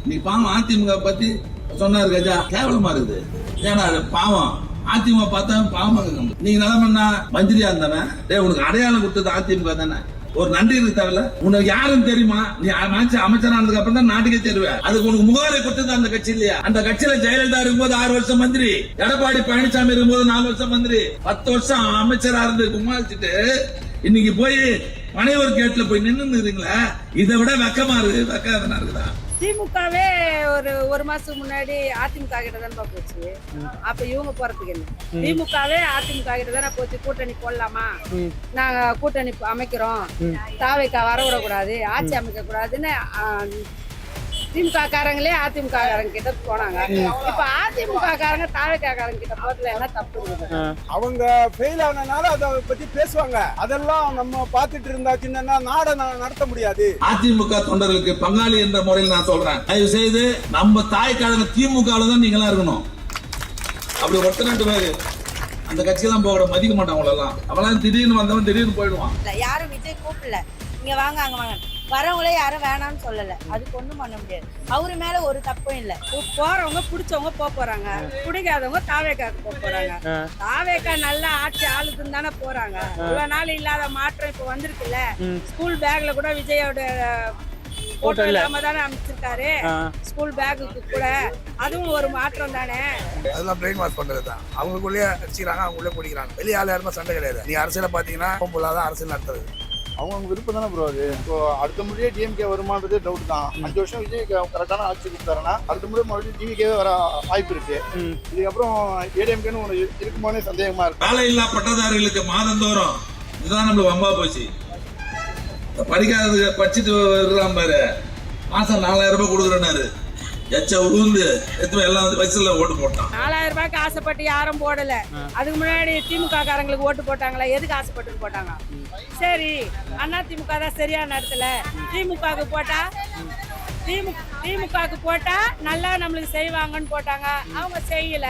நீ பாவம் அதிமுக பத்தி சொன்னாரு கஜா, கேவலமா இருக்குது. ஏன்னா பாவம் அதிமுக பார்த்தா பாவமா இருக்கு. நீங்க நிலைமைன்னா மந்திரியா இருந்தானே, உனக்கு அடையாளம் கொடுத்தது அதிமுக தானே, ஒரு நன்றி இருக்கு தேவையில்ல. உனக்கு யாருன்னு தெரியுமா? நீ அமைச்சரானதுக்கு அப்புறம் தான் நாட்டுக்கே தெரியும். அதுக்கு உனக்கு முகவரை கொடுத்தது அந்த கட்சி இல்லையா? அந்த கட்சியில ஜெயலலிதா இருக்கும்போது 6 வருஷம் மந்திரி, எடப்பாடி பழனிசாமி இருக்கும்போது 4 வருஷம் மந்திரி, 10 வருஷம் அமைச்சரா இருந்து குமாரிச்சுட்டு இன்னைக்கு போய் மனைவர் கேட்ல போய் நின்னுறீங்களா? இதை விட வெக்கமா இருக்கு. வெக்கம் இருக்குதா? திமுகவே ஒரு மாசத்துக்கு முன்னாடி அதிமுக கிட்ட தானே போச்சு. அப்ப இவங்க போறதுக்கு என்ன? திமுகவே அதிமுக கிட்ட தானே போச்சு. கூட்டணி போடலாமா, நாங்க கூட்டணி அமைக்கிறோம், தாவைக்கா வரவிடக்கூடாது, ஆட்சி அமைக்க கூடாதுன்னு திமுக காரங்களே அதிமுக காரங்க கிட்ட போனாங்க. இப்ப அதிமுக காரங்க தாவைக்கா காரங்க கிட்ட போறதுல என்ன தப்பு இருக்குது? அவங்க ஃபெயில் ஆனனால அதை பத்தி பேசுவாங்க. அதெல்லாம் நம்ம பாத்துட்டு இருந்தாச்சுன்னா நாடை நடத்த முடியாது. அதிமுக தொண்டர்களுக்கு பங்காளி என்ற முறையில் நான் சொல்றேன், தயவு செய்து நம்ம தாய்க்காரங்க திமுக தான் நீங்களா இருக்கணும். அப்படி ஒருத்தர் 2 பேரு அந்த கட்சியெல்லாம் போக மதிக்க மாட்டாங்க. அவெல்லாம் திடீர்னு வந்தவன் திடீர்னு போயிடுவான். யாரும் விஜய் கூப்பிடல, இங்க வாங்க அங்க வாங்க, வரவங்களே யாரும் வேணாம்னு சொல்லல. அதுக்கு ஒண்ணும் பண்ண முடியாது. அவரு மேல ஒரு தப்பும் இல்ல. போறவங்க பிடிச்சவங்க போறாங்க, பிடிக்காதவங்க தாவேக்காக்கு போறாங்க. தாவேக்கா நல்லா ஆட்சி ஆளுதுன்னு தானே போறாங்க. இவ்வளவு நாள் இல்லாத மாற்றம் இப்ப வந்திருக்குல்ல. ஸ்கூல் பேக்ல கூட விஜயோட போட்டோ இல்லாம தானே அமைச்சிருக்காரு. ஸ்கூல் பேக்குக்கு கூட அதுவும் ஒரு மாற்றம் தானே. அதெல்லாம் பிரெயின் வாஷ் பண்றதுதான். அவங்களுக்குள்ளேயே அடிச்சுக்கிறாங்க, அவங்களுக்குள்ளே பிடிக்கிறாங்க. வெளியே ஆள் யாருமே சண்டை கிடையாது. நீ அரசியல பாத்தீங்கன்னா பொம்பளாதான் அரசியல் நடத்துறது. அவங்க விருப்பம் தானே ப்ரோ. அது இப்போ அடுத்த முறையே டிஎம்கே வருமானது டவுட் தான். 5 வருஷம் விஜய் கரெக்டான ஆட்சி கொடுத்தாருன்னா அடுத்த முறை மறுபடியும் டிவிக்கே வர வாய்ப்பு இருக்கு. இதுக்கப்புறம் ஏடிஎம்கேன்னு ஒன்று இருக்குமானே சந்தேகமா இருக்கு. வேலை இல்லா பட்டதாரிகளுக்கு மாதந்தோறும் இதுதான் நம்மளுக்கு வம்பா போச்சு. படிக்காதது படிச்சுட்டு இருக்கான் பாரு, மாசம் 4000 ரூபாய் கொடுக்குறேன்னாரு. எல்லாம் வயசுல ஓட்டு போட்டான். 4000 ரூபாய்க்கு ஆசைப்பட்டு யாரும் போடல. அதுக்கு முன்னாடி திமுக காரங்களுக்கு ஓட்டு போட்டாங்களா? எதுக்கு ஆசைப்பட்டு போட்டாங்க? சரி, அண்ணா திமுக தான் சரியான இடத்துல. திமுகவுக்கு போட்டா திமுகவுக்கு போட்டா நல்லா நம்மளுக்கு செய்வாங்கன்னு போட்டாங்க. அவங்க செய்யல.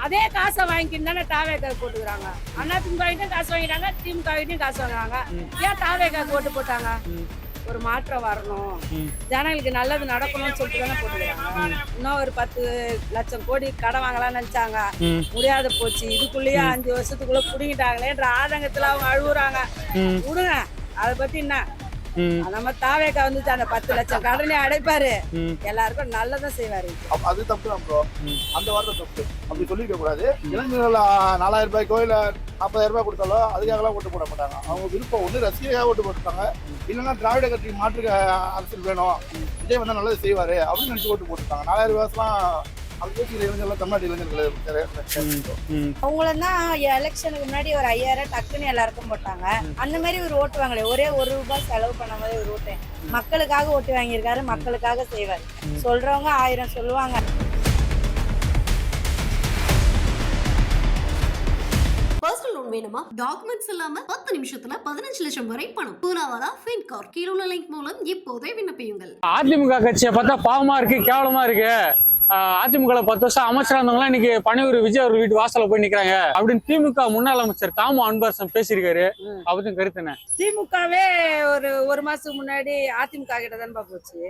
அதே காசை வாங்கிக்கிட்டு தானே தாவேக்காக்கு போட்டுக்கிறாங்க. அண்ணா திமுக கிட்டையும் காசு வாங்கிட்டாங்க, திமுக கிட்டையும் காசு வாங்குறாங்க. ஏன் தாவேக்காக்கு ஓட்டு போட்டாங்க? ஒரு மாற்றம் வரணும், ஜனங்களுக்கு நல்லது நடக்கணும்னு சொல்லிட்டு தானே போட்டுக்கிறாங்க. இன்னும் ஒரு 10 லட்சம் கோடி கடன் வாங்கலாம்னு நினைச்சாங்க, முடியாத போச்சு. இதுக்குள்ளேயே 5 வருஷத்துக்குள்ள புடிங்கிட்டாங்களேன்ற ஆதங்கத்துல அவங்க அழுகுறாங்க. விடுங்க, அதை பத்தி என்ன. நம்ம தாவேக்கா வந்து அந்த 10 லட்சம் கடனே அடைப்பாரு, எல்லாருக்கும் நல்லதான் செய்வாரு. அது தப்பு தான் ப்ரோ. அந்த வார்த்தை தப்பு. அப்படி சொல்லிக்க கூடாது. இளைஞர்கள் 4000 ரூபாய்க்கோ இல்ல 40,000 ரூபாய் கொடுத்தாலோ அதுக்காகலாம் ஓட்டு போட மாட்டாங்க. அவங்க விருப்பம் ஒண்ணு ரசிகையாக ஓட்டு போட்டுருக்காங்க, இல்லைன்னா திராவிட கட்சி மாற்று அரசியல் வேணும், விஜய் வந்தா நல்லது செய்வாரு அப்படின்னு நினைச்சு ஓட்டு போட்டுருக்காங்க. 4000 ரூபாய்லாம் அவங்களதான் எலெக்ஷனுக்கு முன்னாடி ஒரு 5000 டக்குன்னு எல்லாருக்கும் போட்டாங்க. அந்த மாதிரி ஒரு ஓட்டு வாங்கல, ஒரே 1 ரூபாய் செலவு பண்ண மாதிரி ஒரு ஓட்டு. மக்களுக்காக ஓட்டு வாங்கியிருக்காரு, மக்களுக்காக செய்வார். சொல்றவங்க 1000 சொல்லுவாங்க. பர்சனல் லோன் வேணுமா? டாக்குமெண்ட்ஸ் இல்லாம 10 நிமிஷத்துல 15 லட்சம் வரை பணம். பூனாவாலா ஃபின்கார். கீழ உள்ள லிங்க் மூலம் இப்போதே விண்ணப்பியுங்கள். அதிமுக கட்சியை பார்த்தா பாவமா இருக்கு, கேவலமா இருக்கு. அதிமுக 10 வருஷம் அமைச்சரா இருந்தவங்களாம் இன்னைக்கு பணியூர் விஜய் அவர் வீட்டு வாசல்ல போய் நிக்கிறாங்க அப்படின்னு திமுக முன்னாள் அமைச்சர் தாமு அன்பரசன் பேசியிருக்காரு. அவரும் கருத்து என்ன? திமுகவே ஒரு மாசத்துக்கு முன்னாடி அதிமுக கிட்ட தானே போச்சு.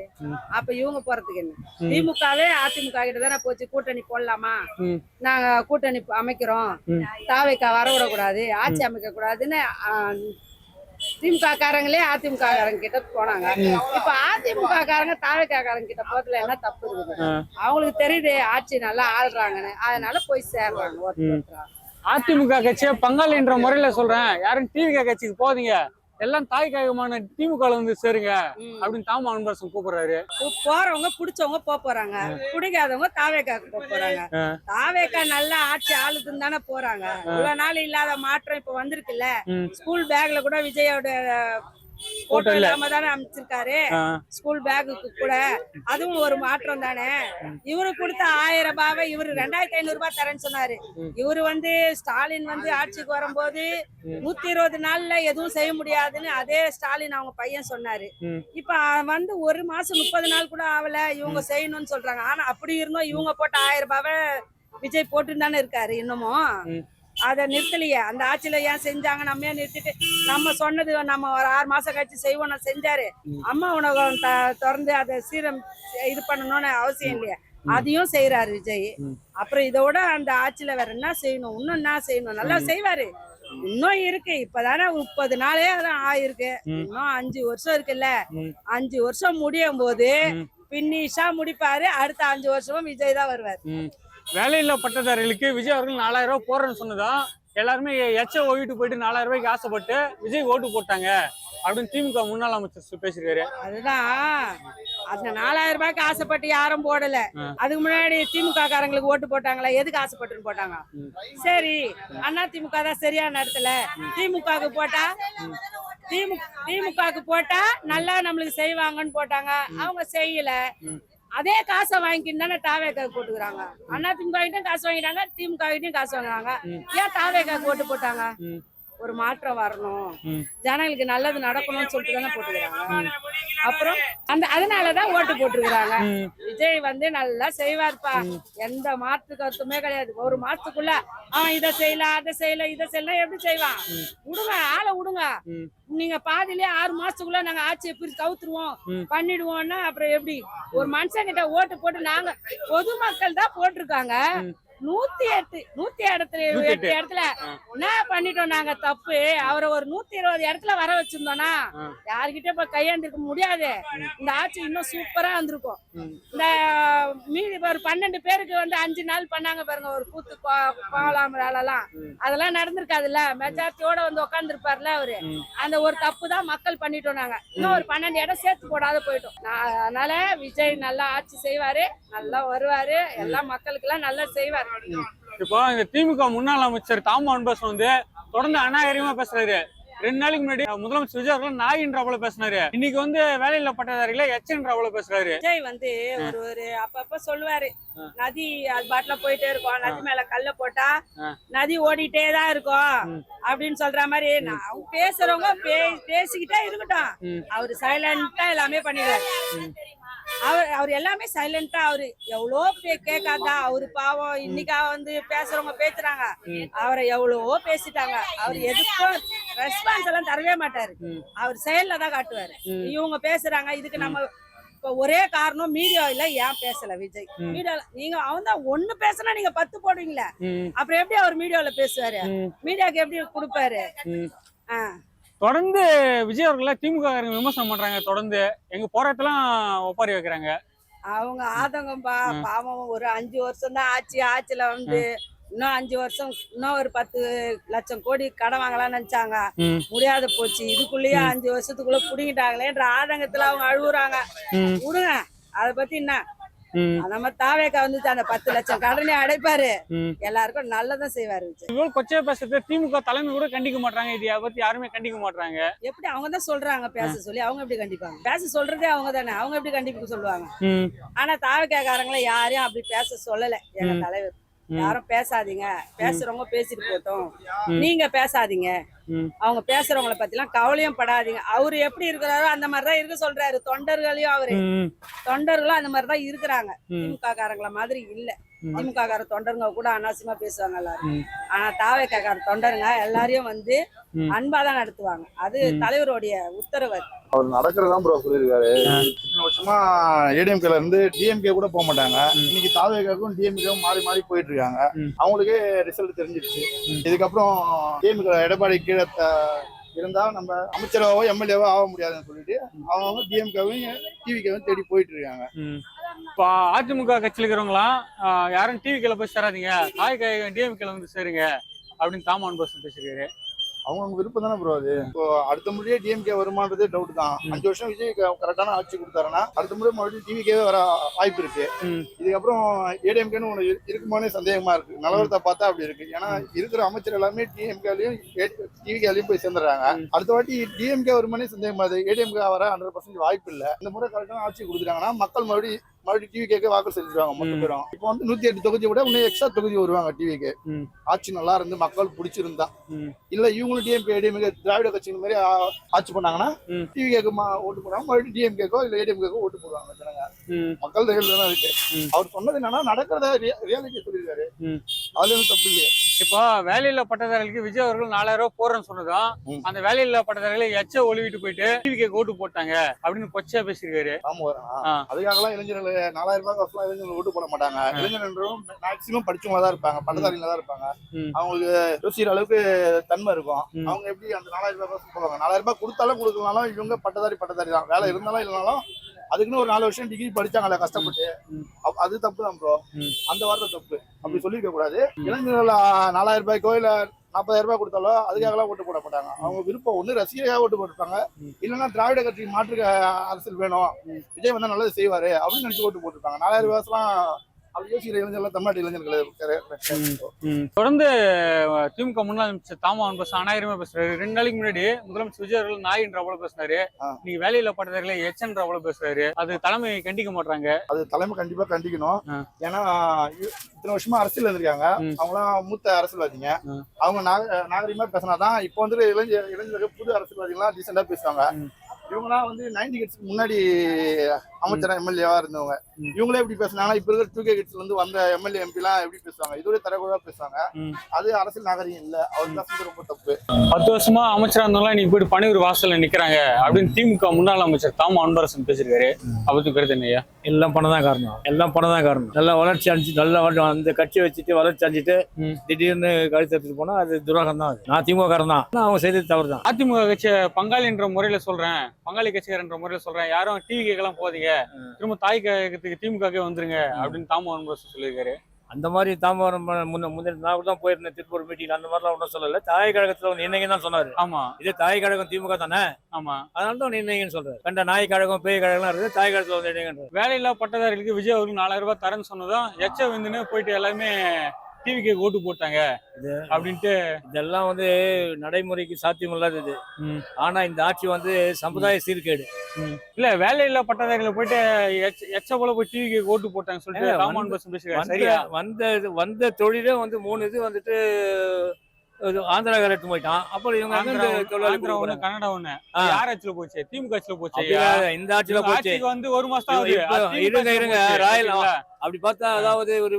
அப்ப இவங்க போறதுக்கு என்ன? திமுகவே அதிமுக கிட்ட தானே போச்சு. கூட்டணி போடலாமா, நாங்க கூட்டணி அமைக்கிறோம், தாவைக்கா வரவிடக்கூடாது, ஆட்சி அமைக்க கூடாதுன்னு திமுக காரங்களே அதிமுக காரங்க கிட்ட போனாங்க. இப்ப அதிமுக காரங்க தாவேக்கா காரங்க கிட்ட போறதுல என்ன தப்பு இருக்குது? அவங்களுக்கு தெரியுது ஆட்சி நல்லா ஆள்றாங்கன்னு, அதனால போய் சேர்றாங்க. அதிமுக கட்சியை பங்காளின்ற முறையில சொல்றேன், யாரும் டிவிக கட்சிக்கு போதீங்க, எல்லாம் தாய்க்காயமான திமுக வந்து சேருங்க அப்படின்னு தாமு அன்பரசன் கூப்பிடுறாரு. போறவங்க பிடிச்சவங்க போறாங்க, பிடிக்காதவங்க தாவேக்காக்கு போறாங்க. தாவேக்கா நல்லா ஆட்சி ஆளுதுன்னு தானே போறாங்க. இவ்வளவு நாள் இல்லாத மாற்றம் இப்ப வந்திருக்குல்ல. ஸ்கூல் பேக்ல கூட விஜயோட போட்டோ இல்லாம தானே அமைச்சிருக்காரு. ஸ்கூல் பேக்குக்கு கூட அதுவும் ஒரு மாற்றம் தானே. இவரு கொடுத்த 1000 ரூபாவை இவரு 2500 ரூபாய் தரேன்னு சொன்னாரு. இவரு வந்து ஸ்டாலின் வந்து ஆட்சிக்கு வரும்போது 120 நாள்ல எதுவும் செய்ய முடியாதுன்னு அதே ஸ்டாலின் அவங்க பையன் சொன்னாரு. இப்ப வந்து 1 மாசம் 30 நாள் கூட ஆகல, இவங்க செய்யணும்னு சொல்றாங்க. ஆனா அப்படி இருந்தோம் இவங்க போட்ட 1000 ரூபாவை விஜய் போட்டுன்னு தானே இருக்காரு இன்னமும். அதை நிறுத்தலையே. அந்த ஆட்சியில ஏன் செஞ்சாங்க, நம்ம ஏன் நிறுத்திட்டு நம்ம சொன்னது நம்ம ஒரு 6 மாசம் கழிச்சு செய்வோம் செஞ்சாரு. அம்மா உணவகம் திறந்து அதை சீரம் இது பண்ணணும்னு அவசியம் இல்லையா, அதையும் செய்யறாரு விஜய். அப்புறம் இதோட அந்த ஆட்சியில வேற என்ன செய்யணும், இன்னும் என்ன செய்யணும், நல்லா செய்வாரு. இன்னும் இருக்கு, இப்பதானே 30 நாளே தான் ஆயிருக்கு, இன்னும் 5 வருஷம் இருக்குல்ல. 5 வருஷம் முடியும் போது பின்னிஷா முடிப்பாரு. அடுத்த 5 வருஷமும் விஜய் தான் வருவார். வேலையில்லா பட்டதாரிகளுக்கு விஜய் அவர்கள் 4000 ரூபாய் போடுறேன்னு சொன்னதான் எல்லாருமே எச்ச ஓவிட்டு போயிட்டு 4000 ரூபாய்க்கு ஆசைப்பட்டு விஜய் ஓட்டு போட்டாங்க அப்படின்னு திமுக முன்னாள் அமைச்சர் பேசிருக்காரு. அதுதான் அந்த 4000 ரூபாய்க்கு ஆசைப்பட்டு யாரும் போடல. அதுக்கு முன்னாடி திமுக காரங்களுக்கு ஓட்டு போட்டாங்களா, எதுக்கு ஆசைப்பட்டுன்னு போட்டாங்க? சரி, அண்ணா திமுக தான் சரியான இடத்துல. திமுகவுக்கு போட்டா திமுகவுக்கு போட்டா நல்லா நம்மளுக்கு செய்வாங்கன்னு போட்டாங்க. அவங்க செய்யல. அதே காசை வாங்கிக்கிட்டு தானே தாவேக்காக்கு போட்டுக்கிறாங்க. அண்ணா திமுக கிட்டையும் காசு வாங்கிட்டாங்க, திமுக கிட்டையும் காசு வாங்குறாங்க. ஏன் தாவேக்காக்கு ஓட்டு போட்டாங்க? ஒரு மாற்றம் வரணும், ஜனங்களுக்கு நல்லது நடக்கணும்னு சொல்லிட்டு தானே போட்டுக்கிறாங்க. அப்புறம் அதனாலதான் ஓட்டு போட்டுருக்காங்க. விஜய் வந்து நல்லா செய்வார்ப்பா, எந்த மாற்று கருத்துமே கிடையாது. ஒரு மாசத்துக்குள்ள அவன் இதை செய்யலாம் அதை செய்யல இதை செய்யலாம் எப்படி செய்வான்? விடுங்க, ஆளை விடுங்க. நீங்க பாதிலே 6 மாசத்துக்குள்ள நாங்க ஆட்சியை பிரிச்சு கவுத்துருவோம் பண்ணிடுவோம்னா அப்புறம் எப்படி? ஒரு மனுஷன் கிட்ட ஓட்டு போட்டு நாங்க பொதுமக்கள் தான் போட்டிருக்காங்க. 108 இடத்துல என்ன பண்ணிட்டோம் நாங்க தப்பு? அவரை ஒரு 120 இடத்துல வர வச்சிருந்தோம்னா யாருக்கிட்ட இப்ப கையாண்டிருக்க முடியாது. இந்த ஆட்சி இன்னும் சூப்பரா வந்திருக்கும். இந்த மீதி ஒரு 12 பேருக்கு வந்து 5 நாள் பண்ணாங்க பாருங்க, ஒரு கூத்து கோலாம் வேலைலாம், அதெல்லாம் நடந்திருக்காதுல்ல. மெஜாரிட்டியோட வந்து உட்காந்துருப்பாருல அவரு. அந்த ஒரு தப்பு தான் மக்கள் பண்ணிட்டோம் நாங்க. இன்னும் ஒரு 12 இடம் சேர்த்து போடாத போயிட்டோம். அதனால விஜய் நல்லா ஆட்சி செய்வாரு, நல்லா வருவாரு, எல்லா மக்களுக்கு எல்லாம் நல்லா செய்வாரு. இப்போ இந்த திமுக முன்னாள் அமைச்சர் தாமு அன்பரசன் வந்து தொடர்ந்து அநாகரிகமா பேசுறாரு. 2 நாளைக்கு முன்னாடி முதலமைச்சர் விஜய் அவர்கள் நாயின்றவள பேசினாரு. இன்னைக்கு வந்து வேலையில்லா பட்டதாரிகளை எச்சன்றவள பேசுறாரு. விஜய் வந்து ஒரு அப்பப்ப சொல்லுவாரு, நதி அது பாட்டுல போயிட்டே இருக்கும், நதி மேல கல்ல போட்டா நதி ஓடிட்டே தான் இருக்கும் அப்படின்னு சொல்ற மாதிரி. அவங்க பேசுறவங்க பேசிக்கிட்டே இருக்கட்டும், அவரு சைலண்டா எல்லாமே பண்ணிடுவாரு. அவர் எல்லாமே சைலண்டா, அவரு எவ்வளோ கேட்காதா? அவரு பாவம் இன்னைக்கா வந்து பேசுறவங்க பேசுறாங்க, அவரை எவ்வளவோ பேசிட்டாங்க. அவர் எதுக்கும் ரெஸ்பான்ஸ் எல்லாம் தரவே மாட்டாரு, அவர் செயல்ல தான் காட்டுவாரு. இவங்க பேசுறாங்க, இதுக்கு நம்ம இப்ப ஒரே காரணம் மீடியாவில ஏன் பேசல விஜய்? மீடியால நீங்க அவன் தான் ஒண்ணு பேசினா நீங்க 10 போடுவீங்களே, அப்புறம் எப்படி அவர் மீடியாவில பேசுவாரு? மீடியாவுக்கு எப்படி கொடுப்பாரு? தொடர்ந்து விஜய் அவர்களை திமுக விமர்சனம் பண்றாங்க. தொடர்ந்து எங்க போராட்டெல்லாம் ஒப்பாரி வைக்கிறாங்க. அவங்க ஆதங்கம் பாவம். ஒரு 5 வருஷம் தான் ஆட்சியில வந்து இன்னும் 5 வருஷம் இன்னும் ஒரு 10 லட்சம் கோடி கடன் வாங்கலாம்னு நினைச்சாங்க, முடியாத போச்சு. இதுக்குள்ளேயே 5 வருஷத்துக்குள்ள புடிங்கிட்டாங்களேன்ற ஆதங்கத்துல அவங்க அழுகுறாங்க. விடுங்க, அதை பத்தி என்ன? நம்ம தாவேக்கா வந்து அந்த 10 லட்சம் கடனை அடைப்பாரு, எல்லாருக்கும் நல்லதான் செய்வாரு. கொச்சையா பேசுறது திமுக தலைமை கூட கண்டிக்க மாட்டாங்க. இதை பத்தி யாருமே கண்டிக்க மாட்டாங்க. எப்படி? அவங்க தான் சொல்றாங்க பேச சொல்லி, அவங்க எப்படி கண்டிப்பாங்க? பேச சொல்றதே அவங்க தானே, அவங்க எப்படி கண்டிப்பு சொல்லுவாங்க? ஆனா தாவேக்காரங்களை யாரையும் அப்படி பேச சொல்லல எங்க தலைவர். யாரும் பேசாதீங்க, பேசுறவங்க பேசிட்டு போட்டோம், நீங்க பேசாதீங்க, அவங்க பேசுறவங்களை பத்தி எல்லாம் கவலையும் படாதீங்க. அவரு எப்படி இருக்கிறாரோ அந்த மாதிரிதான் இருக்க சொல்றாரு. தொண்டர்களையும் தொண்டர்களும் அந்த மாதிரிதான் இருக்கிறாங்க. திமுக காரங்கள மாதிரி இல்ல. திமுக கார தொண்டருங்க கூட அனாவசியமா பேசுவாங்க எல்லாரும். ஆனா தாவேக்கா கார தொண்டருங்க எல்லாரையும் வந்து அன்பாதான் நடத்துவாங்க. அது தலைவருடைய உத்தரவு. அவர் நடக்கிறதா ப்ரோ சொல்லியிருக்காரு. இத்தனை வருஷமா ஏடிஎம்கேல இருந்து டிஎம்கே கூட போக மாட்டாங்க. இன்னைக்கு தாவேக்காக்கும் டிஎம்கேவும் மாறி மாறி போயிட்டு இருக்காங்க. அவங்களுக்கே ரிசல்ட் தெரிஞ்சிருச்சு. இதுக்கப்புறம் டிஎம்கே எடப்பாடி கீழே இருந்தா நம்ம அமைச்சராவோ எம்எல்ஏவோ ஆக முடியாதுன்னு சொல்லிட்டு அவங்க டிஎம்கேவையும் டிவிகேவும் தேடி போயிட்டு இருக்காங்க. இப்போ அதிமுக கட்சியில் இருக்கிறவங்களாம் யாரும் டிவிக்கேல போய் சேராதீங்க, டிஎம்கேல வந்து சேருங்க அப்படின்னு தாமு அன்பரசன் பேசியிருக்காரு. அவங்க விருப்பம் தானே ப்ரோ அது. இப்போ அடுத்த முறையே டிஎம்கே வருமானது டவுட் தான். 5 வருஷம் விஜய் கரெக்டான ஆட்சி கொடுத்தாருன்னா அடுத்த முறை மறுபடியும் டிவிக்கே வர வாய்ப்பு இருக்கு. இதுக்கப்புறம் ஏடிஎம்கேன்னு ஒன்று இருக்குமானே சந்தேகமா இருக்கு. நிலவரத்தை பார்த்தா அப்படி இருக்கு. ஏன்னா இருக்கிற அமைச்சர் எல்லாமே டிஎம்கேலையும் டிவிகேலையும் போய் சேர்ந்துடுறாங்க. அடுத்த வாட்டி டிஎம்கே வருமானே சந்தேகமா இருக்கு. ஏடிஎம்கே வர 100% வாய்ப்பு இல்லை. இந்த முறை கரெக்டான ஆட்சி கொடுத்துட்டாங்கன்னா மக்கள் மறுபடியும் மறுபடியும் டிவி கேட்க வாக்கு செலுத்துவாங்க மொத்த பேரும். இப்போ வந்து 108 தொகுதி விட இன்னும் எக்ஸ்ட்ரா தொகுதி வருவாங்க டிவிக்கு. ஆட்சி நல்லா இருந்து மக்கள் பிடிச்சிருந்தா இல்ல இவங்களும் டிஎம்கே ஏடிஎம்கே திராவிட கட்சியின் மாதிரி ஆட்சி பண்ணாங்கன்னா டிவி கேட்க ஓட்டு போடுவாங்க, மறுபடியும் டிஎம்கேக்கோ இல்ல ஏடிஎம்கேக்கோ ஓட்டு போடுவாங்க ஜனங்க. மக்கள் கையில தான் இருக்கு. அவர் சொன்னது என்னன்னா நடக்கிறத ரியாலிட்டி சொல்லியிருக்காரு, அதுல எதுவும் தப்பு இல்லையே. இப்போ வேலையில்லா பட்டதாரிகளுக்கு விஜய் அவர்கள் 4000 ரூபாய் போறேன்னு சொன்னதும் அந்த வேலையில்லா பட்டதாரிகளை எச்ச ஒளிவிட்டு போயிட்டு டிவிக்கு ஓட்டு போட்டாங்க அப்படின்னு கொச்சையா பேசியிருக்காரு. அதுக்காகலாம் இளைஞர்கள் 4000 ரூபாய் காசுலாம் இளைஞர்கள் ஓட்டு போட மாட்டாங்க. இளைஞர்களும் மேக்சிமம் படிச்சவங்க தான் இருப்பாங்க, பட்டதாரிகளா தான் இருப்பாங்க. அவங்களுக்கு யோசிக்கிற அளவுக்கு தன்மை இருக்கும். அவங்க எப்படி அந்த 4000 ரூபாய் காசு போவாங்க? 4000 ரூபாய் கொடுத்தாலும் கொடுக்கலாலும் இவங்க பட்டதாரி தான். வேலை இருந்தாலும் இல்லைனாலும் அதுக்குன்னு ஒரு 4 வருஷம் டிகிரி படிச்சாங்கல்ல கஷ்டப்பட்டு, அது தப்பு தான் ப்ரோ. அந்த வார்த்தை தப்பு, அப்படி சொல்லிக்க கூடாது. இளைஞர்கள் 4000 ரூபாய்க்கோ இல்ல 40,000 ரூபாய் கொடுத்தாலும் அதுக்காகலாம் ஓட்டு போட மாட்டாங்க. அவங்க விருப்பம் ஒண்ணு ரசிகராக ஓட்டு போட்டுருப்பாங்க, இல்லைன்னா திராவிட கட்சி மாற்று அரசியல் வேணும், விஜய் வந்தா நல்லது செய்வாரு அப்படின்னு நினைச்சு ஓட்டு போட்டுருப்பாங்க. 4000 ரூபாய்லாம் அப்படி யோசிக்கிற இளைஞர்கள் தமிழ்நாட்டு இளைஞர்கள். தொடர்ந்து திமுக முன்னாள் அமைச்சர் தாமா அன்பரசன் அநாகரிகமா பேசுறாரு. 2 நாளைக்கு முன்னாடி முதலமைச்சர் விஜய் அவர்கள் நாயின்ற அவ்வளவு பேசினாரு. நீங்க வேலையில பட்டதாரிகளை எச்சன்ற அவ்வளவு பேசுறாரு. அது தலைமை கண்டிக்க மாட்டாங்க. அது தலைமை கண்டிப்பா கண்டிக்கணும். ஏன்னா இத்தனை வருஷமா அரசியல் இருந்திருக்காங்க, அவங்களாம் மூத்த அரசியல்வாதிங்க. அவங்க நாகரிகமா பேசினாதான் இப்போ வந்து இளைஞர்கள் புது அரசியல்வாதிகள்லாம் டீசெண்டா பேசுவாங்க. இவங்கலாம் வந்து 90 கிட்ஸ்க்கு முன்னாடி அமைச்சரா எம்எல்ஏவா இருந்தவங்க. இவங்களே எப்படி பேசினாங்கன்னா இப்ப இருக்கிற 2K கிட்ஸ்ல இருந்து வந்த எம்எல்ஏ எம்பி எல்லாம் எப்படி பேசுவாங்க, இதோட தரகுறவா பேசுவாங்க. அது அரசியல் நாகரிகம் இல்ல, அவங்க பேசுறது ரொம்ப தப்பு. 10 வருஷமா அமைச்சரா இருந்தவங்க நீங்க போயிட்டு பணியூர் வாசல்ல நிக்கிறாங்க அப்படின்னு திமுக முன்னாள் அமைச்சர் தாமா அன்பரசன் பேசியிருக்காரு. அப்படி கருத்து என்னையா? எல்லாம் பணம் தான் காரணம், எல்லாம் பணம் தான் காரணம். நல்லா வளர்ச்சி அடைஞ்சு நல்லா அந்த கட்சியை வச்சுட்டு வளர்ச்சி அடைஞ்சிட்டு திடீர்னு கழுத்து எடுத்துட்டு போனா அது துரோகம் தான். நான் திமுக காரன் தான், அவங்க செய்தது தவறு தான். அதிமுக கட்சியை பங்காளி என்ற முறையில சொல்றேன், பங்காளி கட்சிக்காரர் என்ற முறையில சொல்றேன், யாரும் டிவி கேட்கலாம் போதீங்க, திரும்ப தாய் கழகத்துக்கு திமுகவே வந்துருங்க அப்படின்னு தாமா அன்பரசன் சொல்லியிருக்காரு. அந்த மாதிரி தாம்பரம் முன்னாடி நான் கூட தான் போயிருந்தேன் திருப்பூர் மீட்டிங். அந்த மாதிரிலாம் ஒன்றும் சொல்லல. தாய் கழகத்துல வந்து என்னைக்கு தான் சொன்னாரு. ஆமா, இதே தாய் கழகம் திமுக தானே. ஆமா, அதனால தான் என்னைக்குன்னு சொல்றாரு. கண்ட நாய் கழகம் பேய் கழகம் இருக்குது, தாய் கழகத்துல வந்து என்னங்க. வேலையில்லா பட்டதாரிகளுக்கு விஜய் அவர்கள் 4000 ரூபாய் தரேன்னு சொன்னதும் எச்ச வந்துன்னு போயிட்டு எல்லாருமே டிவிக்கு ஓட்டு போட்டாங்க அப்படின்ட்டு. இதெல்லாம் வந்து நடைமுறைக்கு சாத்தியம் இல்லாதது. ஆனா இந்த ஆட்சி வந்து சமுதாய சீர்கேடு. இல்ல வேலையில்லா பட்டதாரிகளை போயிட்டு எச்ச போல போய் டிவிக்கு ஓட்டு போட்டாங்க சொல்லிட்டு தாமா அன்பரசன் பேசுறாரு. சரியா? வந்த தொழிலே வந்து 3 இது வந்துட்டு ஆந்திராக்கார எடுத்து போயிட்டான். அப்புறம் இவங்க கன்னடா ஒண்ணு யார் ஆட்சியில போச்சு? திமுக ஆட்சியில போச்சு. இந்த ஆட்சியில போச்சு வந்து 1 மாசம் இருங்க ராயல். அப்படி பார்த்தா அதாவது ஒரு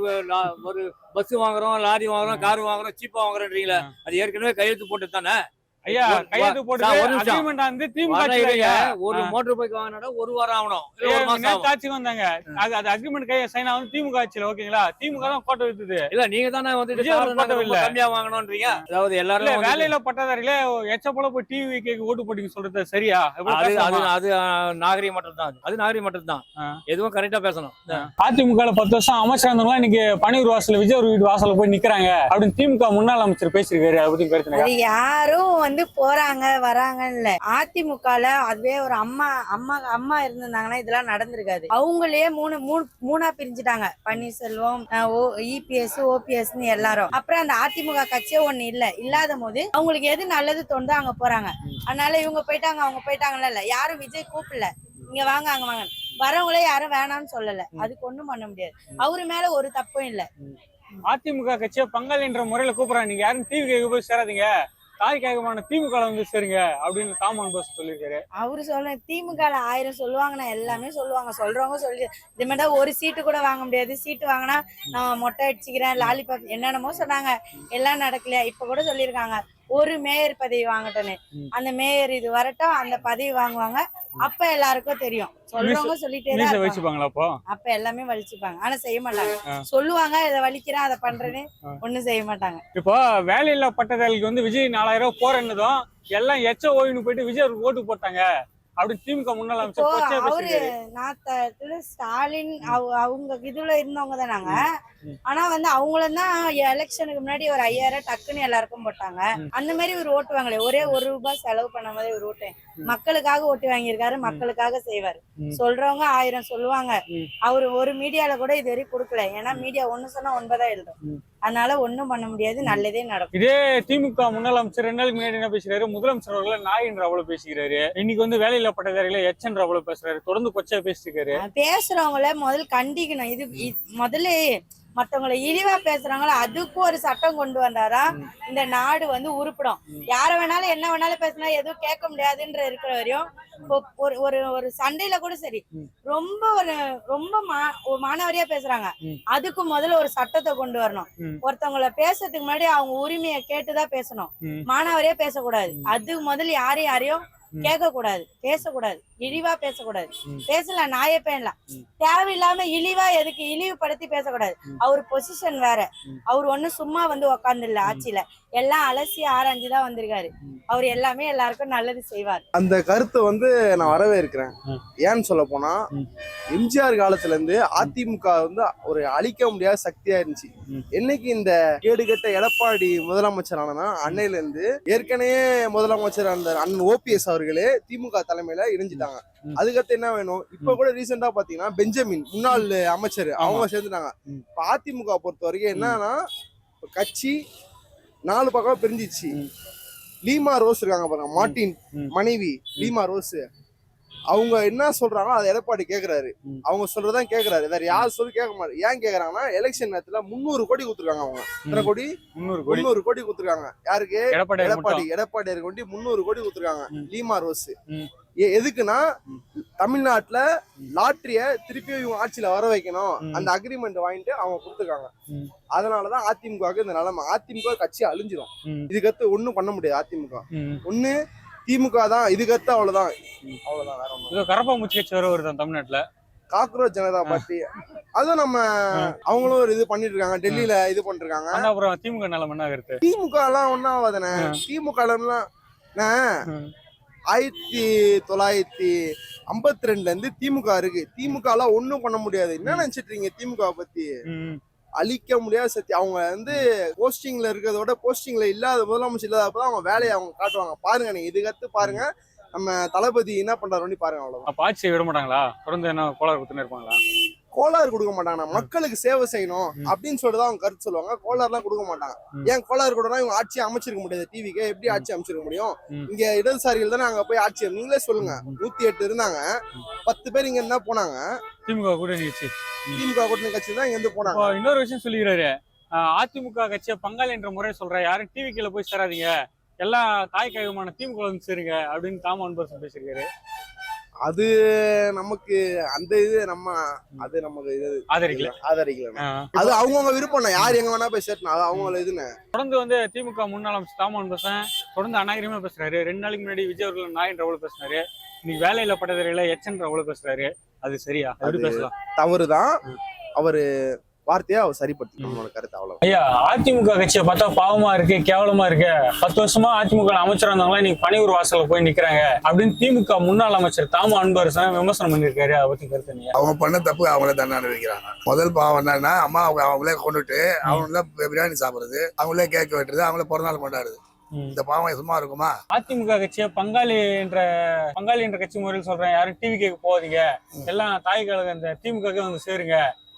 பஸ் வாங்குறோம், லாரி வாங்குறோம், கார் வாங்குறோம், சீப்பா வாங்குறோன்றீங்களா? அது ஏற்கனவே கையெழுத்து போட்டு தானே. ஐயா கையெழுத்து போட்டு ஒரு மோட்டர் பைக் வாங்கினா 1 வாரம் ஆகணும். ஆட்சிக்கு வந்தாங்க, அது அக்ரிமெண்ட் கையை சைன் ஆகும் திமுக ஆட்சியில. ஓகேங்களா? திமுக தான் கோட்டை வித்துது. இல்ல நீங்க தானே வந்து கம்மியா வாங்கணும்ன்றீங்க. அதாவது எல்லாரும் வேலையில பட்டதாரில எச்ச போல போய் டிவி கேக்கு ஓட்டு போட்டீங்க சொல்றது சரியா? அது நாகரிகம் மட்டும் தான். அது நாகரிகம் மட்டும் தான். எதுவும் கரெக்டா பேசணும். அதிமுக 10 வருஷம் அமைச்சர் இருந்தவங்க இன்னைக்கு பணியூர் வாசல் விஜய் ஒரு வீட்டு வாசல்ல போய் நிக்கிறாங்க அப்படின்னு திமுக முன்னாள் அமைச்சர் பேசியிருக்காரு. அப்படி கருத்து யாரும் வந்து போறாங்க வராங்கன்னு அதிமுகல அதுவே ஒரு அம்மா இருந்திருந்தாங்கன்னா இதெல்லாம் நடந்திருக்காது. அவங்களே மூணா பிரிஞ்சுட்டாங்க. பன்னீர்செல்வம், இபிஎஸ், ஓபிஎஸ்ன்னு எல்லாரும். அப்புறம் அந்த அதிமுக கட்சியே ஒண்ணு இல்லாத போது அவங்களுக்கு எது நல்லது தோணுதோ அங்க போறாங்க. அதனால இவங்க போயிட்டாங்க அவங்க போயிட்டாங்கல்ல, இல்ல யாரும் விஜய் கூப்பிடல, இங்க வாங்க அங்க வாங்க, வரவங்களே யாரும் வேணாம்னு சொல்லல. அதுக்கு ஒண்ணும் பண்ண முடியாது. அவரு மேல ஒரு தப்பும் இல்ல. அதிமுக கட்சியை பங்காளி என்ற முறையில கூப்பிடுறாங்க. நீங்க யாரும் டிவி கேட்க போய் சேராதீங்க, தாய் கேகமான திமுக வந்து சரிங்க அப்படின்னு தாமா அன்பரசன் சொல்லியிருக்காரு. அவரு சொல்ல திமுக 1000 சொல்லுவாங்கன்னா எல்லாமே சொல்லுவாங்க. சொல்றவங்க சொல்லி இது மாதிரி ஒரு சீட்டு கூட வாங்க முடியாது, சீட்டு வாங்கினா நான் மொட்டை அடிச்சுக்கிறேன், லாலிபாப் என்னென்னமோ சொன்னாங்க. எல்லாம் நடக்கலையா? இப்ப கூட சொல்லியிருக்காங்க ஒரு மேயர் பதவி வாங்கட்டோன்னு. அந்த மேயர் இது வரட்டும், அந்த பதவி வாங்குவாங்க. அப்ப எல்லாருக்கும் தெரியும். சொல்றவங்க சொல்லிட்டே தான் வச்சுப்பாங்களா? அப்ப எல்லாமே வலிச்சுப்பாங்க. ஆனா செய்ய மாட்டாங்க. சொல்லுவாங்க இதை வலிக்கிறேன் அதை பண்றேன்னு, ஒண்ணும் செய்ய மாட்டாங்க. இப்போ வேலையில்லா பட்டதாரிகளுக்கு வந்து விஜய் 4000 ரூபாய் போறேன்னதும் எல்லாம் எச்ச ஓய்வு போயிட்டு விஜய் ஓட்டு போட்டாங்க அப்படி திமுக முன்னாள் அமைச்சர் அவரு ஸ்டாலின் அவங்க இதுல இருந்தவங்க தான். நாங்க ஆனா வந்து அவங்களும் தான் எலெக்ஷனுக்கு முன்னாடி ஒரு 5000 டக்குன்னு எல்லாருக்கும் போட்டாங்க. அந்த மாதிரி ஒரு ஓட்டு வாங்கல, ஒரே ₹1 செலவு பண்ண மாதிரி ஒரு ஓட்டு. மக்களுக்காக ஓட்டு வாங்கியிருக்காரு, மக்களுக்காக செய்வாரு. சொல்றவங்க 1000 சொல்லுவாங்க, அவரு ஒரு மீடியால கூட இது வரைக்கும் கொடுக்கல. ஏன்னா மீடியா ஒண்ணு சொன்னா 9 எழுதும், அதனால ஒண்ணும் பண்ண முடியாது, நல்லதே நடக்கும். இதே திமுக முன்னாள் அமைச்சர் 2 நாளுக்கு முன்னாடி என்ன பேசுறாரு, முதலமைச்சர் அவர்களை நாய் என்ற அவ்வளவு பேசுகிறாரு. இன்னைக்கு வந்து வேலையில்லா பட்டதாரிகளை எச் என்ற அவ்வளவு பேசுறாரு. தொடர்ந்து கொச்சா பேசிட்டு இருக்காரு. பேசுறவங்கள முதல்ல கண்டிக்கணும். இது முதல்ல மத்தவங்களை இழிவா பேசுறாங்களோ அதுக்கு ஒரு சட்டம் கொண்டு வந்தாரா இந்த நாடு வந்து உருப்படும். யார வேணாலும் என்ன வேணாலும் பேசினா எதுவும் கேட்க முடியாதுன்ற இருக்கிற வரையும் ஒரு ஒரு ஒரு சண்டையில கூட சரி, ரொம்ப மாணவரியா பேசுறாங்க, அதுக்கு முதல்ல ஒரு சட்டத்தை கொண்டு வரணும். ஒருத்தவங்களை பேசுறதுக்கு முன்னாடி அவங்க உரிமையை கேட்டுதான் பேசணும், மாணவரியா பேசக்கூடாது. அது முதல்ல யாரையும் கேட்க கூடாது, பேசக்கூடாது, இழிவா பேசக்கூடாது. பேசலாம், நாயே பேசலாம், தேவையில்லாம இழிவா எதுக்கு இழிவுபடுத்தி பேசக்கூடாது. அவர் பொசிஷன் வேற, அவர் ஒண்ணும் சும்மா வந்து உக்காந்து இல்ல, ஆட்சியில எல்லாம் அலசி ஆராய்ஞ்சுதான் வந்திருக்காரு. அவர் எல்லாமே எல்லாருக்கும் நல்லது செய்வார். அந்த கருத்தை வந்து நான் வரவேற்கிறேன். ஏன்னு சொல்ல போனா எம்ஜிஆர் காலத்துல இருந்து அதிமுக வந்து ஒரு அழிக்க முடியாத சக்தியா இருந்துச்சு. என்னைக்கு இந்த கேடுகட்ட எடப்பாடி முதலமைச்சர் ஆனா அன்னையில இருந்து ஏற்கனவே முதலமைச்சர் அந்த அண்ணன் ஓபிஎஸ் அவர்களே திமுக தலைமையில இணைஞ்சிட்டாங்க. அதுக்கடுத்து என்ன வேணும், இப்ப கூட ரீசெண்டா பாத்தீங்கன்னா பெஞ்சமின் முன்னாள் அமைச்சர் அவங்க சேர்ந்துட்டாங்க. இப்ப அதிமுக பொறுத்த வரைக்கும் என்னன்னா கட்சி 4 பக்கம் பிரிஞ்சிச்சு. லீமா ரோஸ் இருக்காங்க பாருங்க, மார்ட்டின் மனைவி லீமா ரோஸ், அவங்க என்ன சொல்றாங்களோ அதை எடப்பாடி கேக்குறாரு. அவங்க சொல்றதான் கேக்குறாரு, வேற யாரும் சொல்லி கேட்க மாட்டாரு. ஏன் கேக்குறாங்கன்னா எலெக்ஷன் நேரத்துல 300 கோடி கொடுத்துருக்காங்க. அவங்க எத்தனை கோடி? 300 கோடி கொடுத்துருக்காங்க. யாருக்கு? எடப்பாடியாருக்கு வேண்டி 300 கோடி கொடுத்துருக்காங்க லீமா ரோஸ். எதுக்குன்னா தமிழ்நாட்டுல லாட்டரிய திருப்பி இவங்க ஆட்சியில வர வைக்கணும், அந்த அக்ரிமெண்ட் வாங்கிட்டு அவங்க கொடுத்துருக்காங்க. அதனாலதான் அதிமுகவுக்கு இந்த நிலைமை. அதிமுக கட்சி அழிஞ்சிடும். இதுக்கடுத்து ஒண்ணும் பண்ண முடியாது. அதிமுக ஒண்ணு, திமுக தான் இதுக்கடுத்து அவ்வளவுதான். வேற ஒண்ணும். கரப்பாம்பூச்சி கட்சி வர வருது தமிழ்நாட்டுல, காக்ரோச் ஜனதா பார்ட்டி. அதுவும் நம்ம அவங்களும் ஒரு இது பண்ணிட்டு இருக்காங்க, டெல்லியில இது பண்ணிட்டு இருக்காங்க. அப்புறம் திமுக நிலைமை என்ன இருக்கு? திமுக எல்லாம் ஒன்னும் ஆகாதுண்ணே. திமுக எல்லாம் 1952 இருந்து திமுக இருக்கு. திமுக எல்லாம் ஒண்ணும் பண்ண முடியாது. என்ன நினைச்சிட்டு இருக்கீங்க திமுக பத்தி? அழிக்க முடியாத சக்தி. அவங்க வந்து போஸ்டிங்ல இருக்கிறதோட போஸ்டிங்ல இல்லாத முதலமைச்சர் இல்லாதப்பதான் அவங்க வேலையை அவங்க காட்டுவாங்க. பாருங்க, நீங்க இதுக்கடுத்து பாருங்க நம்ம தளபதி என்ன பண்றாரு பாருங்க. அவ்வளவுதான். ஆட்சியை விட மாட்டாங்களா? தொடர்ந்து என்ன கோளாறு கொடுத்துன்னு இருப்பாங்களா? கோளாறு கொடுக்க மாட்டாங்க. மக்களுக்கு சேவை செய்யணும் அப்படின்னு சொல்லிட்டு அவங்க கருத்து சொல்லுவாங்க. கோளாறுலாம் கொடுக்க மாட்டாங்க. ஏன் கோளாறு கொடுனா இவங்க ஆட்சி அமைச்சிருக்க முடியாது. டிவிக்கு எப்படி ஆட்சி அமைச்சிருக்க முடியும்? இங்க இடதுசாரிகள் தானே அங்க போய் ஆட்சி, நீங்களே சொல்லுங்க. 108 இருந்தாங்க, 10 பேர் இங்க இருந்தா போனாங்க. திமுக கூட்டணி கட்சி, திமுக கூட்டணி கட்சி தான் இங்க இருந்து போனாங்க. இன்னொரு விஷயம் சொல்லிக்கிறாரு, அதிமுக கட்சியை பங்காளி என்ற முறை சொல்ற, யாரும் டிவி கீழ போய் சேராதீங்க, எல்லாம் தாய் கைவிமான திமுக வந்து சேருங்க அப்படின்னு தாம அன்பரசன் பேசியிருக்காரு. அது நமக்கு அந்த இது அது நமக்கு இது ஆதரிக்கல. அது அவங்கவுங்க விருப்பம். யார் எங்க வேணா போய் சேரணும், அது அவங்கள இதுன்னு. தொடர்ந்து வந்து திமுக முன்னாள் அமைச்சர் தாம அன்பரசன் தொடர்ந்து அநாகரிகமா பேசுறாரு. 2 நாளைக்கு முன்னாடி விஜய் அவர்கள் நாய் என்ற அவ்வளவு பேசுறாரு. இன்னைக்கு வேலையில பட்டதாரிகளை எச் என்ற அவ்வளவு பேசுறாரு. அது சரியா? எப்படி பேசலாம்? தவறுதான். அவரு வார்த்தையா அவர் சரிப்படுத்தி நம்மளோட கருத்து. அவ்வளவு. ஐயா, அதிமுக கட்சியை பார்த்தா பாவமா இருக்கு, கேவலமா இருக்கு. 10 வருஷமா அதிமுக அமைச்சர் இருந்தவங்களா இன்னைக்கு பணியூர் வாசல்ல போய் நிக்கிறாங்க அப்படின்னு திமுக முன்னாள் அமைச்சர் தாம அன்பரசன் விமர்சனம் பண்ணிருக்காரு. அதை பத்தி கருத்து? அவங்க பண்ண தப்பு அவங்களே தண்டனை அனுபவிக்கிறாங்க. முதல் பாவம் என்னன்னா, அம்மா அவங்களே கொண்டுட்டு அவங்கள பிரியாணி சாப்பிடுறது, அவங்களே கேக் வெட்டுறது, அவங்களே பிறந்தநாள் கொண்டாடுறது. இந்த பாவம் சும்மா இருக்குமா? அதிமுக கட்சியை பங்காளி என்ற கட்சி முறையில் சொல்றேன், யாரும் டிவி கேட்க போகாதீங்க, எல்லாம் தாய் கழக இந்த திமுக வந்து சேருங்க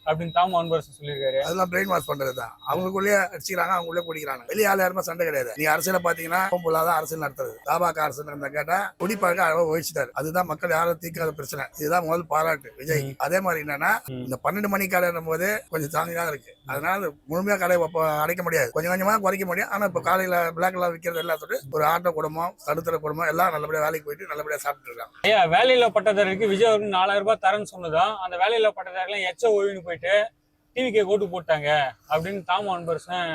அப்படின்னு தாம அன்பரசன் சொல்லியிருக்காரு. அதெல்லாம் பிரெயின் வாஷ் பண்றதுதான். அவங்களுக்குள்ளேயே அடிச்சுக்கிறாங்க, அவங்களுக்குள்ளே குடிக்கிறாங்க. வெளியே ஆள் யாருமே சண்டை கிடையாது. நீ அரசியல பாத்தீங்கன்னா பொம்புலாதான் அரசியல் நடத்துறது. தாபாக அரசு நடந்த கேட்டா குடிப்பாக அளவு ஒழிச்சிட்டாரு. அதுதான் மக்கள் யாரும் தீர்க்காத பிரச்சனை. இதுதான் முதல் பாராட்டு விஜய். அதே மாதிரி என்னன்னா, இந்த 12 மணி கடைன்னும் போது கொஞ்சம் தாங்கிதான் இருக்கு. அதனால முழுமையா கடை அடைக்க முடியாது, கொஞ்சம் கொஞ்சமா குறைக்க முடியும். ஆனா இப்ப காலையில பிளாக் எல்லாம் விற்கிறது எல்லாத்தோட ஒரு ஆட்டோ குடும்பம், தடுத்துற குடும்பம் எல்லாம் நல்லபடியா வேலைக்கு போயிட்டு நல்லபடியா சாப்பிட்டு இருக்காங்க. ஐயா, வேலையில பட்டதாரிக்கு விஜய் அவருக்கு 4000 ரூபாய் தரேன்னு சொன்னதான் அந்த வேலையில பட்டதாரிலாம் எச்ச ஓய்வுன்னு போயிட்டு டிவிக்கே ஓட்டு போட்டாங்க அப்படின்னு தாம அன்பரசன்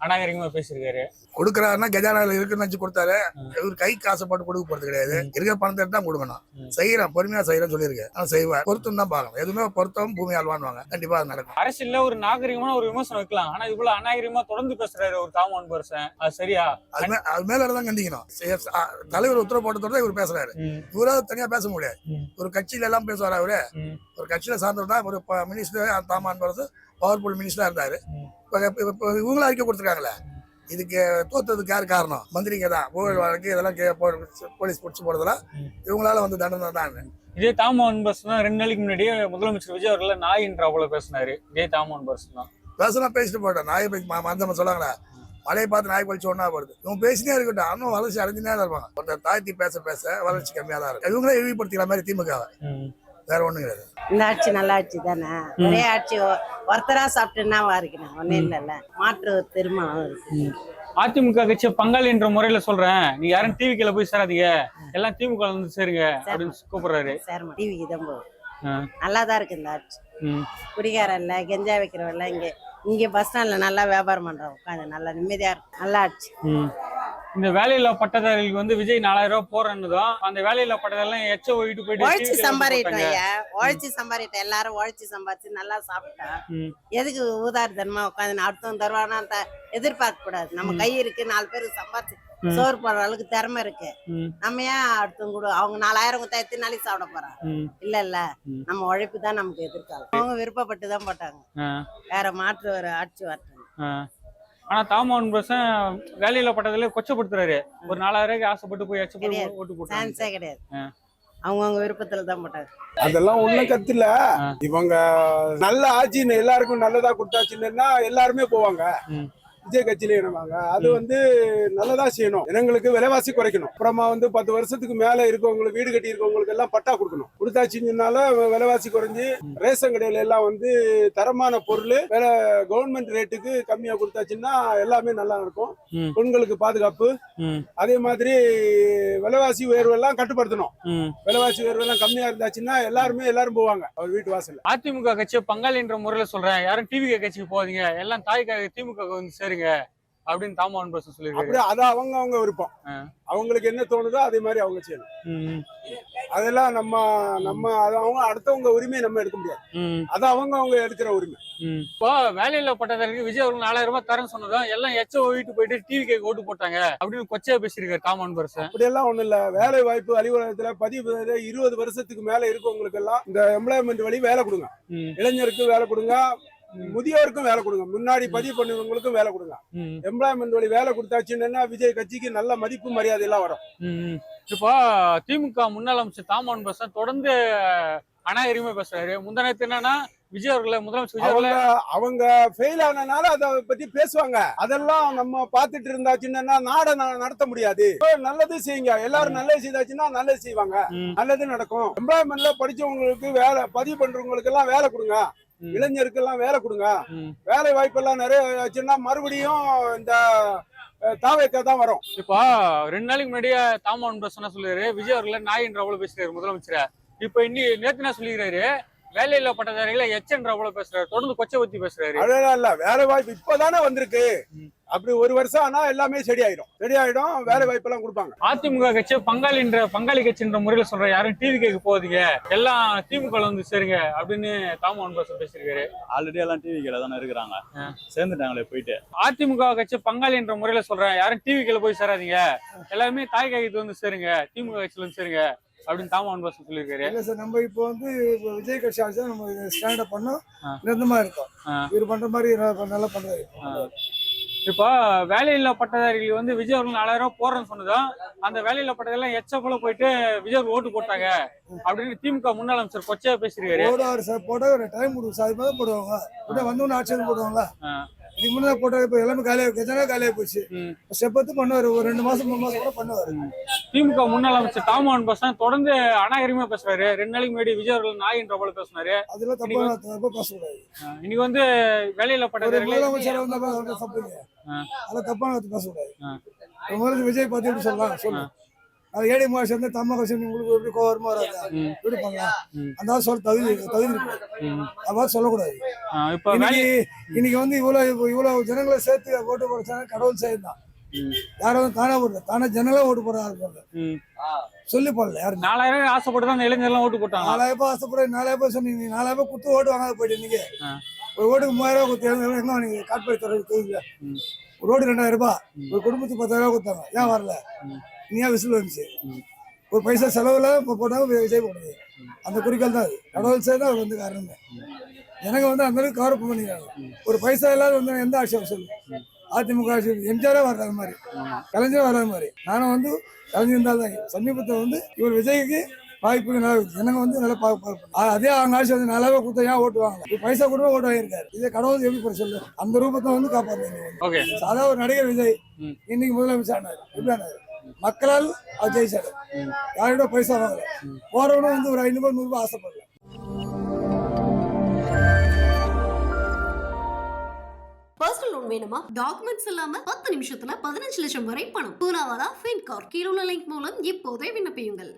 அநாகரிகமா பேசியிருக்காரு. கொடுக்குறாருன்னா கஜானால இருக்குன்னு வச்சு கொடுத்தாரு. இவர் கை காசை போட்டு கொடுக்க போறது கிடையாது. இருக்கிற பணத்தை தான் கொடுக்கணும். செய்யறேன், பொறுமையா செய்யறேன்னு சொல்லியிருக்கு. ஆனா செய்வார். பொருத்தம் தான் பார்க்கணும். எதுவுமே பொருத்தம் பூமி ஆழ்வான்வாங்க. கண்டிப்பா அது நடக்கும். அரசியல்ல ஒரு நாகரிகமான ஒரு விமர்சனம் வைக்கலாம். ஆனா இதுக்குள்ள அநாகரிகமா தொடர்ந்து பேசுறாரு ஒரு தாம அன்பரசன். அது சரியா? அது மேல தான் கண்டிக்கணும். தலைவர் உத்தரவு போட்டதோட இவர் பேசுறாரு. இவராவது தனியா பேச முடியாது. ஒரு கட்சியில எல்லாம் பேசுவார். அவரு ஒரு கட்சியில சார்ந்தவர் தான். ஒரு மினிஸ்டர் தாம அன்பரசன் பவர்ஃபுல் மினிஸ்டரா இருந்தாரு. இப்போ இவங்களும் அறிக்கை கொடுத்துருக்காங்களே, இதுக்கு தோத்ததுக்கு யார் காரணம்? மந்திரிங்க தான். ஊழல் வழக்கு இதெல்லாம் போலீஸ் பிடிச்சி போறதெல்லாம் இவங்களால வந்து தண்டனை தான். இதே தாமோன் பஸ் தான் 2 நாளைக்கு முன்னாடியே முதலமைச்சர் விஜய் அவர்கள் நாயின்ற அவ்வளவு பேசினாரு. இதே தாமோன் பஸ் தான் பேசிட்டு போட்டேன். நாயை மந்தம் சொல்லுவாங்களே, மழையை பார்த்து நாய் பழிச்சு ஒன்னா வருது. இவங்க பேசினே இருக்கட்டும், இன்னும் வளர்ச்சி அடைஞ்சுனே தான் இருப்பாங்க. ஒருத்தர் தாழ்த்தி பேச வளர்ச்சி கம்மியா தான் இருக்கு. இவங்களே இழிவுபடுத்திக்கிற மாதிரி திமுகவை, வேற ஒண்ணும் கிடையாது. இந்த ஆட்சி நல்ல ஆட்சி தானே. ஒரே ஆட்சி ஒருத்தரா சாப்பிட்டுன்னா இருக்கணும், ஒன்னும் இல்லைல்ல. மாற்று திருமணம் இருக்கு. அதிமுக கட்சி பங்காளி என்ற முறையில சொல்றேன், நீங்க யாரும் டிவிக்கில போய் சேராதீங்க, எல்லாம் திமுக வந்து சேருங்க அப்படின்னு கூப்பிடுறாரு. சரிம்மா, டிவிக்கு தான் போகும். நல்லாதான் இருக்கு இந்த ஆட்சி. குடிகாரம் இல்ல, கெஞ்சா வைக்கிறவல்ல. இங்க பஸ் ஸ்டாண்ட்ல நல்லா வியாபாரம் பண்றோம், உட்காந்து நல்லா நிம்மதியா இருக்கு. நல்ல ஆட்சி. இந்த வேலையில்லா பட்டதாரிகளுக்கு வந்து விஜய் 4000 ரூபாய் போறன்னுதான். அந்த வேலையில்லா பட்டதாரிலாம் எச்ச ஓயிட்டு போயிட்டு உழைச்சி சம்பாதிட்டோம் ஐயா, உழைச்சி சம்பாதிட்டோம். எல்லாரும் உழைச்சி சம்பாதிச்சு நல்லா சாப்பிட்டா எதுக்கு ஊதாரித்தனமா உட்காந்து அடுத்தவங்க தருவானா எதிர்பார்க்க கூடாது. நம்ம கை இருக்கு, 4 பேருக்கு சம்பாதிச்சு சோறு போடுற அளவுக்கு திறமை இருக்கு. நம்ம ஏன் அடுத்தவங்க கூட அவங்க 4000 கொடுத்தா எத்தனை நாளைக்கு சாப்பிட போறாங்க? இல்ல நம்ம உழைப்பு தான் நமக்கு எதிர்காலம். அவங்க விருப்பப்பட்டு தான் போட்டாங்க, வேற மாற்று ஒரு ஆட்சி வரட்டும். ஆனா தாமோன் பர்சன் வேலையில பட்டதுல கொச்சப்படுத்துறாரு. ஒரு 4000 ரூபாய்க்கு ஆசைப்பட்டு போய் ஓட்டு போட்டாங்க. சான்ஸே கிடையாது. அவங்க விருப்பத்துல தான் போட்டாங்க. அதெல்லாம் ஒண்ணும் கத்துல. இவங்க நல்ல ஆட்சின்னு எல்லாருக்கும் நல்லதா கொடுத்தாச்சுன்னா எல்லாருமே போவாங்க. விஜய் கட்சியில இணைவாங்க. அது வந்து நல்லதா செய்யணும். ஜனங்களுக்கு விலைவாசி குறைக்கணும். அப்புறமா வந்து 10 வருஷத்துக்கு மேல இருக்கவங்களுக்கு, வீடு கட்டி இருக்கவங்களுக்கு எல்லாம் பட்டா கொடுக்கணும். கொடுத்தாச்சுனால விலைவாசி குறைஞ்சு ரேஷன் கடையில எல்லாம் வந்து தரமான பொருள் வேற கவர்மெண்ட் ரேட்டுக்கு கம்மியா கொடுத்தாச்சுன்னா எல்லாமே நல்லா இருக்கும். பெண்களுக்கு பாதுகாப்பு. அதே மாதிரி விலைவாசி உயர்வு எல்லாம் கட்டுப்படுத்தணும். விலைவாசி உயர்வு எல்லாம் கம்மியா இருந்தாச்சுன்னா எல்லாரும் போவாங்க அவர் வீட்டு வாசல்ல. அதிமுக கட்சி பங்காளி என்ற முறையில சொல்றேன், யாரும் டிவி கட்சிக்கு போவாதீங்க, எல்லாம் தாய்க்காக திமுக வந்து சேருங்க அப்படின்னு தாமோன் பர்சன் சொல்லிருக்காரு. அப்படியே அது அவங்க விருப்பம். அவங்களுக்கு என்ன தோணுதோ அதே மாதிரி அவங்க செய்யணும். அதெல்லாம் நம்ம அவங்க அடுத்தவங்க உரிமையை நம்ம எடுக்க முடியாது. அது அவங்க எடுக்கிற உரிமை. இப்போ வேலையில பட்டதாரிக்கு விஜய் அவர்கள் 4000 ரூபாய் தரேன்னு சொன்னதும் எல்லாம் எச்ச ஓயிட்டு போயிட்டு டிவி கேக்கு ஓட்டு போட்டாங்க அப்படின்னு கொச்சையா பேசியிருக்காரு தாமோன் பர்சன். அப்படி எல்லாம் ஒண்ணும் இல்ல. வேலை வாய்ப்பு அலுவலகத்துல 20 வருஷத்துக்கு மேல இருக்கவங்களுக்கு எல்லாம் இந்த எம்ப்ளாய்மெண்ட் வழி வேலை கொடுங்க. இளைஞருக்கு வேலை கொடுங்க, முதியோருக்கும் வேலை கொடுங்க, முன்னாடி பதிவு பண்ணுவவங்களுக்கும் வேலை கொடுங்க. எம்ப்ளாய்மெண்ட் வழி வேலை கொடுத்தாச்சுன்னா விஜய் கட்சிக்கு நல்ல மதிப்பு மரியாதை எல்லாம் வரும். இப்போ திமுக முன்னாள் அமைச்சர் தாமோன் பர்சன் தொடர்ந்து அநாகரிகமா பேசுறாரு. முந்தானத்து என்னன்னா விஜய் அவர்களை முதலமைச்சர் விஜய் அவங்க ஃபெயில் ஆனனால அதை பத்தி பேசுவாங்க. அதெல்லாம் நம்ம பாத்துட்டு இருந்தாச்சுன்னா நாடை நடத்த முடியாது. நல்லது செய்யுங்க, எல்லாரும் நல்லது செய்தாச்சுன்னா நல்லது செய்வாங்க, நல்லது நடக்கும். எம்ப்ளாய்மெண்ட்ல படிச்சவங்களுக்கு வேலை, பதிவு பண்றவங்களுக்கு எல்லாம் வேலை கொடுங்க, இளைஞருக்கு எல்லாம் வேலை கொடுங்க. வேலை வாய்ப்பு எல்லாம் நிறைய ஆச்சுன்னா மறுபடியும் இந்த தாவேக்கா தான் வரும். இப்போ 2 நாளைக்கு முன்னாடியே தாமோன் பர்சன் சொல்லிடுறாரு விஜய் அவர்களை நாயின்ற அவ்வளவு பேசுறாரு முதலமைச்சர். இப்ப நேத்து என்ன சொல்லிக்கிறாரு, வேலையில்லா பட்டதாரிகளை எச்சன்ற அவ்வளவு பேசுறாரு, தொடர்ந்து கொச்சை பத்தி பேசுறாரு. அதெல்லாம் இல்ல, வேலை வாய்ப்பு இப்பதானே வந்திருக்கு. அப்படி 1 வருஷம் ஆனா எல்லாமே சரியாயிடும். வேலை வாய்ப்பு எல்லாம் கொடுப்பாங்க. அதிமுக கட்சி பங்காளி கட்சின்ற முறையில சொல்ற, யாரும் டிவி கேக்கு போவீங்க, எல்லாம் திமுக வந்து சேருங்க அப்படின்னு தாமோன் பர்சன் பேசியிருக்காரு. ஆல்ரெடி எல்லாம் டிவிக்கில தானே இருக்கிறாங்க, சேர்ந்துட்டாங்களே போயிட்டு. அதிமுக கட்சி பங்காளி என்ற முறையில சொல்றேன், யாரும் டிவிக்கில போய் சேராதீங்க, எல்லாருமே தாய் காய்கறி வந்து சேருங்க, திமுக கட்சியில வந்து சேருங்க அப்படின்னு தாமோன் பர்சன் சொல்லியிருக்காரு. இல்ல சார், நம்ம இப்போ வந்து விஜய் கட்சி ஆச்சு நம்ம ஸ்டாண்ட் அப் பண்ணோம், நிரந்தரமா இருக்கோம். இவர் பண்ற மாதிரி நல்லா பண்றாரு. இப்போ வேலையில்லா பட்டதாரிகள் வந்து விஜய் அவர்கள் 4000 ரூபாய் போடுறேன்னு சொன்னதும் அந்த வேலையில்லா பட்டதாரிகள் எச்ச போல போயிட்டு விஜய் ஓட்டு போட்டாங்க அப்படின்னு திமுக முன்னாள் அமைச்சர் கொச்சையா பேசியிருக்காரு. போடுவாரு சார், போட்டா ஒரு டைம் கொடுக்கும் சார், அது போடுவாங்க. வந்தோன்னு ஆட்சி போடுவாங்களா? இது முன்னாடி போட்டா இப்ப எல்லாமே காலியா போச்சு. செப்பத்து பண்ணுவாரு, ஒரு 2 மாசம் 3 மாசம் கூட பண்ணுவாரு. திமுக முன்னாள் அமைச்சர் தாமோன் பர்சன் தொடர்ந்து அநாகரிகமா பேசுறாரு. 2 நாளைக்கு முன்னாடி விஜய் அவர்கள் நாயின்ற போல பேசினாரு. அதெல்லாம் தப்பா பேசக்கூடாது. இன்னைக்கு வந்து வேலையில பட்டதாரிகள் அதெல்லாம் தப்பான பேசக்கூடாது. முதல்ல விஜய் பார்த்து எப்படி சொல்லலாம்? அது ஏழை மாசம் சேர்ந்து தம்மா கட்சி உங்களுக்கு எப்படி கோவரமா வராது, எப்படி பண்ணலாம்? அந்த சொல்ல தகுதி அதாவது சொல்லக்கூடாது. இன்னைக்கு வந்து இவ்வளவு ஜனங்களை சேர்த்து ஓட்டு போட கடவுள் செய்யலாம். யாரும் தானே ஓட்டு, தானே ஜனங்களா ஓட்டு போடுறாரு சொல்லி போடல. யாரு 4000 ஆசைப்பட்டு தான் இளைஞர் எல்லாம் ஓட்டு போட்டாங்க. 4000 ரூபாய் ஆசைப்பட 4000 ரூபாய் சொன்னீங்க, 4000 ரூபாய் கொடுத்து ஓட்டு வாங்காத போயிட்டு நீங்க ஒரு ஓட்டுக்கு 3000 ரூபாய் கொடுத்து எங்க நீங்க காட்பாடி தொகுதியில ஒரு ஓட்டு 2000 ரூபாய், ஒரு குடும்பத்துக்கு 10,000 ரூபாய் கொடுத்தாங்க. ஏன் வரல? நீ ஏன் விசில் வந்துச்சு? ஒரு பைசா செலவுல போட்டாங்க விஜய் போடுது. அந்த குறிக்கோள் தான் அது. கடவுள் செய்தா அது வந்து காரணமே. எனக்கு வந்து அந்த அளவுக்கு கவரப்பு பண்ணிக்கிறாங்க. ஒரு பைசா இல்லாத வந்து எந்த ஆட்சி சொல்லு. அதிமுக ஆட்சி எம்ஜிஆரே வராத மாதிரி, கலைஞரே வராத மாதிரி. நானும் வந்து கலைஞர் இருந்தால்தான் சமீபத்தில் வந்து இவர் விஜய்க்கு வாய்ப்பு நல்லா இருக்குது. எனக்கு வந்து நல்லா பார்ப்பேன். அதே அவங்க ஆட்சி வந்து நல்லாவே கொடுத்தா ஏன் ஓட்டு வாங்கல? பைசா கூட ஓட்டு வாங்கியிருக்காரு. இதை கடவுள் எப்படி போய் சொல்லு? அந்த ரூபத்தை வந்து காப்பாற்றுங்க. சாதா ஒரு நடிகர் விஜய் இன்னைக்கு முதலமைச்சர் ஆனார். எப்படி ஆனார்? மக்களால் அவர் ஜெயிச்சாரு. யாரோட பைசா வாங்கல. போறவனும் வந்து ஒரு 500 100 ரூபாய் ஆசைப்படல. பர்சனல் லோன் வேணுமா? டாக்குமெண்ட்ஸ் இல்லாம 10 நிமிஷத்துல 15 லட்சம் வரை பணம். பூனாவாலா ஃபின்கார். கீழே உள்ள லிங்க் மூலம் இப்போதே விண்ணப்பியுங்கள்.